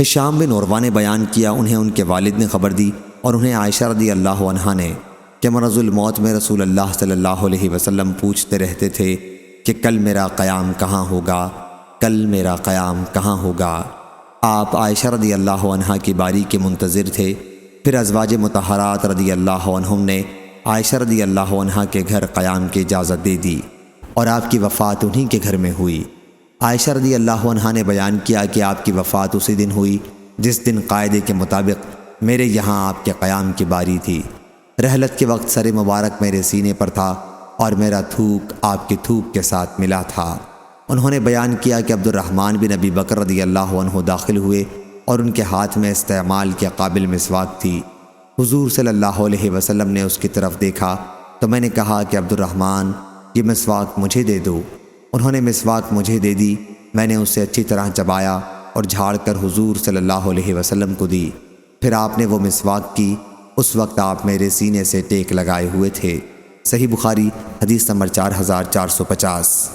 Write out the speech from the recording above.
ہشام بن عروہ نے بیان کیا، انہیں ان کے والد نے خبر دی اور انہیں عائشہ رضی اللہ عنہا نے کہ مرض الموت میں رسول اللہ صلی اللہ علیہ وسلم پوچھتے رہتے تھے کہ کل میرا قیام کہاں ہوگا، کل میرا قیام کہاں ہوگا۔ آپ عائشہ رضی اللہ عنہا کی باری کے منتظر تھے۔ پھر ازواج مطہرات رضی اللہ عنہم نے عائشہ رضی اللہ عنہا کے گھر قیام کی اجازت دے دی اور آپ کی وفات انہی کے گھر میں ہوئی۔ عائشہ رضی اللہ عنہا نے بیان کیا کہ آپ کی وفات اسی دن ہوئی جس دن قاعدے کے مطابق میرے یہاں آپ کے قیام کی باری تھی۔ رحلت کے وقت سر مبارک میرے سینے پر تھا اور میرا تھوک آپ کی تھوک کے ساتھ ملا تھا۔ انہوں نے بیان کیا کہ عبد الرحمن بن ابی بکر رضی اللہ عنہ داخل ہوئے اور ان کے ہاتھ میں استعمال کے قابل مسواک تھی۔ حضور صلی اللہ علیہ وسلم نے اس کی طرف دیکھا تو میں نے کہا کہ عبد الرحمن یہ مسواک مجھے دے دو۔ انہوں نے مسواک مجھے دے دی، میں نے اسے اچھی طرح چبایا اور جھاڑ کر حضور صلی اللہ علیہ وسلم کو دی۔ پھر آپ نے وہ مسواک کی۔ اس وقت آپ میرے سینے سے ٹیک لگائے ہوئے تھے۔ صحیح بخاری حدیث نمبر 4450۔